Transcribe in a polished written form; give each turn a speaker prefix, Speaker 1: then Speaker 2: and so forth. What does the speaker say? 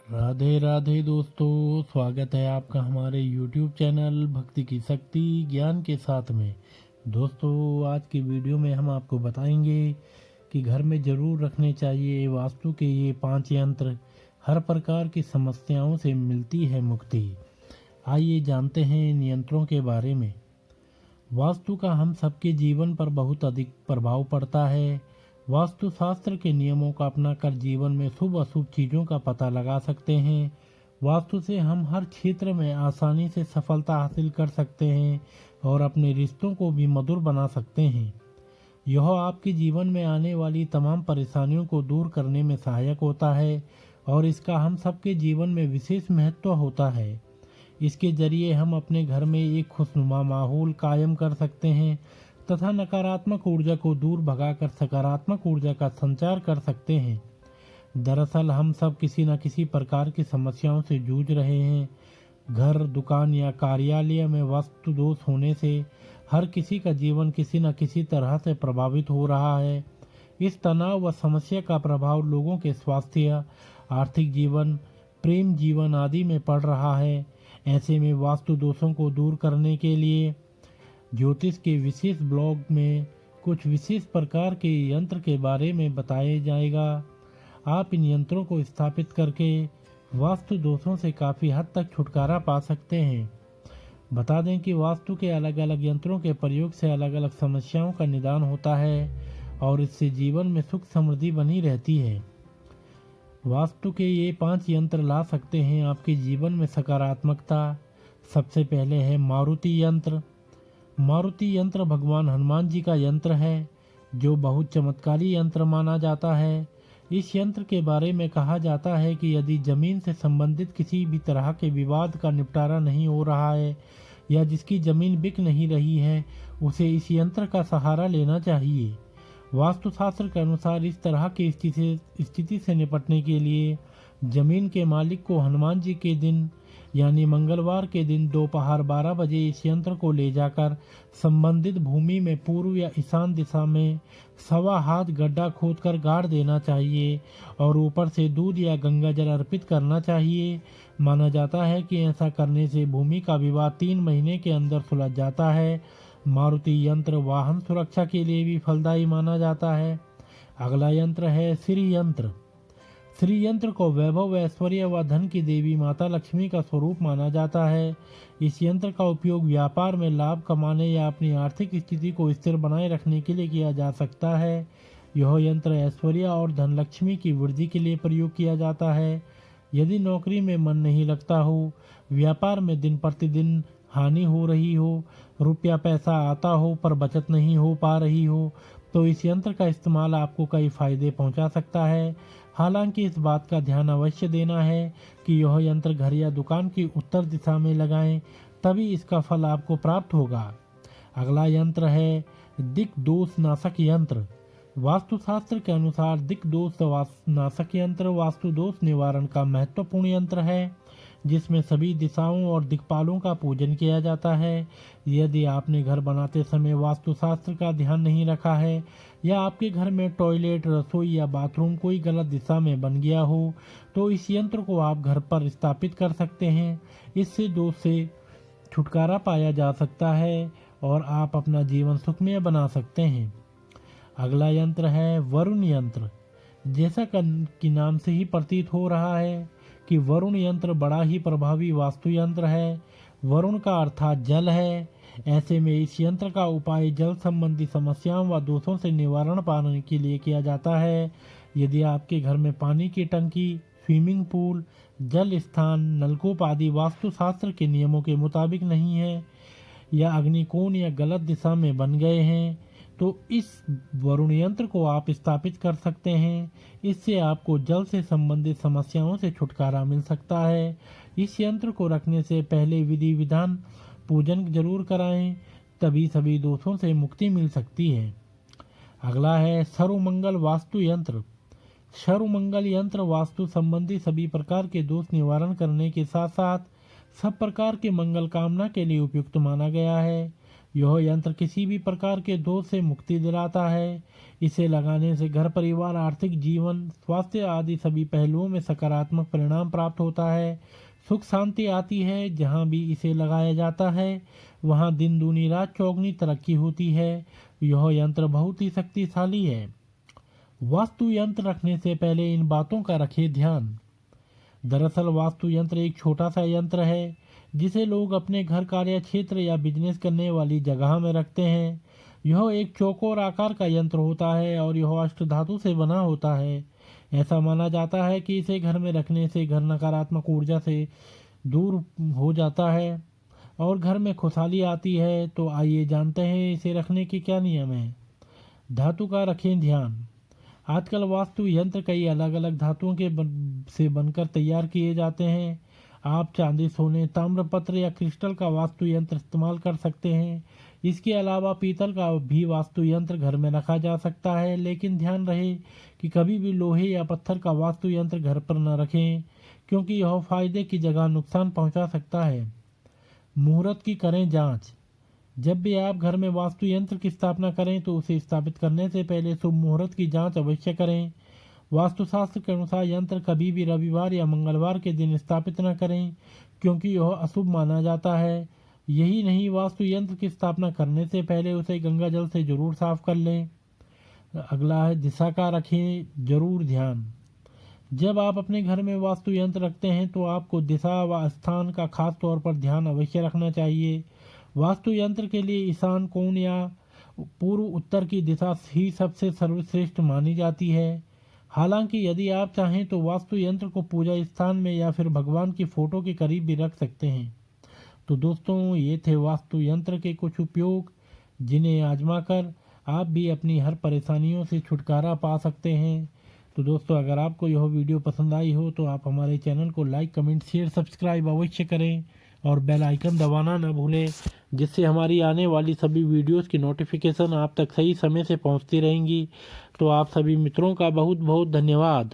Speaker 1: राधे राधे दोस्तों, स्वागत है आपका हमारे YouTube चैनल भक्ति की शक्ति ज्ञान के साथ में। दोस्तों, आज की वीडियो में हम आपको बताएंगे कि घर में ज़रूर रखने चाहिए वास्तु के ये 5 यंत्र। हर प्रकार की समस्याओं से मिलती है मुक्ति। आइए जानते हैं इन यंत्रों के बारे में। वास्तु का हम सबके जीवन पर बहुत अधिक प्रभाव पड़ता है। वास्तु शास्त्र के नियमों का अपनाकर जीवन में शुभ अशुभ चीज़ों का पता लगा सकते हैं। वास्तु से हम हर क्षेत्र में आसानी से सफलता हासिल कर सकते हैं और अपने रिश्तों को भी मधुर बना सकते हैं। यह आपके जीवन में आने वाली तमाम परेशानियों को दूर करने में सहायक होता है और इसका हम सबके जीवन में विशेष महत्व होता है। इसके जरिए हम अपने घर में एक खुशनुमा माहौल कायम कर सकते हैं तथा नकारात्मक ऊर्जा को दूर भगाकर सकारात्मक ऊर्जा का संचार कर सकते हैं। दरअसल हम सब किसी न किसी प्रकार की समस्याओं से जूझ रहे हैं। घर, दुकान या कार्यालय में वास्तु दोष होने से हर किसी का जीवन किसी न किसी तरह से प्रभावित हो रहा है। इस तनाव व समस्या का प्रभाव लोगों के स्वास्थ्य, आर्थिक जीवन, प्रेम जीवन आदि में पड़ रहा है। ऐसे में वास्तु दोषों को दूर करने के लिए ज्योतिष के विशेष ब्लॉग में कुछ विशेष प्रकार के यंत्र के बारे में बताया जाएगा। आप इन यंत्रों को स्थापित करके वास्तु दोषों से काफ़ी हद तक छुटकारा पा सकते हैं। बता दें कि वास्तु के अलग अलग यंत्रों के प्रयोग से अलग अलग समस्याओं का निदान होता है और इससे जीवन में सुख समृद्धि बनी रहती है। वास्तु के ये 5 यंत्र ला सकते हैं आपके जीवन में सकारात्मकता। सबसे पहले है मारुति यंत्र। मारुति यंत्र भगवान हनुमान जी का यंत्र है, जो बहुत चमत्कारी यंत्र माना जाता है। इस यंत्र के बारे में कहा जाता है कि यदि जमीन से संबंधित किसी भी तरह के विवाद का निपटारा नहीं हो रहा है या जिसकी जमीन बिक नहीं रही है, उसे इस यंत्र का सहारा लेना चाहिए। वास्तुशास्त्र के अनुसार इस तरह की स्थिति से निपटने के लिए जमीन के मालिक को हनुमान जी के दिन यानी मंगलवार के दिन दोपहर 12 बजे इस यंत्र को ले जाकर संबंधित भूमि में पूर्व या ईशान दिशा में 1.25 हाथ गड्ढा खोदकर गाड़ देना चाहिए और ऊपर से दूध या गंगा जल अर्पित करना चाहिए। माना जाता है कि ऐसा करने से भूमि का विवाद 3 महीने के अंदर सुलझ जाता है। मारुति यंत्र वाहन सुरक्षा के लिए भी फलदायी माना जाता है। अगला यंत्र है श्री यंत्र। श्री यंत्र को वैभव, ऐश्वर्य व धन की देवी माता लक्ष्मी का स्वरूप माना जाता है। इस यंत्र का उपयोग व्यापार में लाभ कमाने या अपनी आर्थिक स्थिति को स्थिर बनाए रखने के लिए किया जा सकता है। यह यंत्र ऐश्वर्य और धन लक्ष्मी की वृद्धि के लिए प्रयोग किया जाता है। यदि नौकरी में मन नहीं लगता हो, व्यापार में दिन प्रतिदिन हानि हो रही हो, रुपया पैसा आता हो पर बचत नहीं हो पा रही हो, तो इस यंत्र का इस्तेमाल आपको कई फायदे पहुंचा सकता है। हालांकि इस बात का ध्यान अवश्य देना है कि यह यंत्र घर या दुकान की उत्तर दिशा में लगाएं, तभी इसका फल आपको प्राप्त होगा। अगला यंत्र है दिक दोष नाशक यंत्र। वास्तुशास्त्र के अनुसार दिक दोष नाशक यंत्र वास्तु दोष निवारण का महत्वपूर्ण यंत्र है, जिसमें सभी दिशाओं और दिक्पालों का पूजन किया जाता है। यदि आपने घर बनाते समय वास्तुशास्त्र का ध्यान नहीं रखा है या आपके घर में टॉयलेट, रसोई या बाथरूम कोई गलत दिशा में बन गया हो, तो इस यंत्र को आप घर पर स्थापित कर सकते हैं। इससे दोष से छुटकारा पाया जा सकता है और आप अपना जीवन सुखमय बना सकते हैं। अगला यंत्र है वरुण यंत्र। जैसा कि नाम से ही प्रतीत हो रहा है कि वरुण यंत्र बड़ा ही प्रभावी वास्तु यंत्र है। वरुण का अर्थात जल है। ऐसे में इस यंत्र का उपाय जल संबंधी समस्याओं व दोषों से निवारण पाने के लिए किया जाता है। यदि आपके घर में पानी की टंकी, स्विमिंग पूल, जल स्थान, नलकूप आदि वास्तुशास्त्र के नियमों के मुताबिक नहीं है या अग्निकोण या गलत दिशा में बन गए हैं, तो इस वरुण यंत्र को आप स्थापित कर सकते हैं। इससे आपको जल से संबंधित समस्याओं से छुटकारा मिल सकता है। इस यंत्र को रखने से पहले विधि विधान पूजन जरूर कराएं, तभी सभी दोषों से मुक्ति मिल सकती है। अगला है सर्वमंगल वास्तु यंत्र। सर्वमंगल यंत्र वास्तु संबंधी सभी प्रकार के दोष निवारण करने के साथ साथ सब प्रकार के मंगल कामना के लिए उपयुक्त माना गया है। यह यंत्र किसी भी प्रकार के दोष से मुक्ति दिलाता है। इसे लगाने से घर परिवार, आर्थिक जीवन, स्वास्थ्य आदि सभी पहलुओं में सकारात्मक परिणाम प्राप्त होता है। सुख शांति आती है। जहाँ भी इसे लगाया जाता है वहाँ दिन दूनी रात चौगुनी तरक्की होती है। यह यंत्र बहुत ही शक्तिशाली है। वास्तु यंत्र रखने से पहले इन बातों का रखें ध्यान। दरअसल वास्तु यंत्र एक छोटा सा यंत्र है जिसे लोग अपने घर, कार्य क्षेत्र या बिजनेस करने वाली जगह में रखते हैं। यह एक चौकोर आकार का यंत्र होता है और यह अष्ट धातु से बना होता है। ऐसा माना जाता है कि इसे घर में रखने से घर नकारात्मक ऊर्जा से दूर हो जाता है और घर में खुशहाली आती है। तो आइए जानते हैं इसे रखने के क्या नियम हैं। धातु का रखें ध्यान। आजकल वास्तु यंत्र कई अलग अलग धातुओं से बनकर तैयार किए जाते हैं। आप चांदी, सोने, ताम्रपत्र या क्रिस्टल का वास्तु यंत्र इस्तेमाल कर सकते हैं। इसके अलावा पीतल का भी वास्तु यंत्र घर में रखा जा सकता है, लेकिन ध्यान रहे कि कभी भी लोहे या पत्थर का वास्तु यंत्र घर पर न रखें, क्योंकि यह फायदे की जगह नुकसान पहुंचा सकता है। मुहूर्त की करें जांच। जब भी आप घर में वास्तु यंत्र की स्थापना करें तो उसे स्थापित करने से पहले शुभ मुहूर्त की जांच अवश्य करें। वास्तुशास्त्र के अनुसार यंत्र कभी भी रविवार या मंगलवार के दिन स्थापित न करें, क्योंकि यह अशुभ माना जाता है। यही नहीं, वास्तु यंत्र की स्थापना करने से पहले उसे गंगा जल से जरूर साफ कर लें। अगला है दिशा का रखें जरूर ध्यान। जब आप अपने घर में वास्तु यंत्र रखते हैं तो आपको दिशा व स्थान का खास तौर पर ध्यान अवश्य रखना चाहिए। वास्तु यंत्र के लिए ईशान कोण या पूर्व उत्तर की दिशा ही सबसे सर्वश्रेष्ठ मानी जाती है। हालांकि यदि आप चाहें तो वास्तु यंत्र को पूजा स्थान में या फिर भगवान की फोटो के करीब भी रख सकते हैं। तो दोस्तों, ये थे वास्तु यंत्र के कुछ उपयोग, जिन्हें आजमा कर आप भी अपनी हर परेशानियों से छुटकारा पा सकते हैं। तो दोस्तों, अगर आपको यह वीडियो पसंद आई हो तो आप हमारे चैनल को लाइक, कमेंट, शेयर, सब्सक्राइब अवश्य करें और बेल आइकन दबाना न भूलें, जिससे हमारी आने वाली सभी वीडियोस की नोटिफिकेशन आप तक सही समय से पहुंचती रहेंगी। तो आप सभी मित्रों का बहुत बहुत धन्यवाद।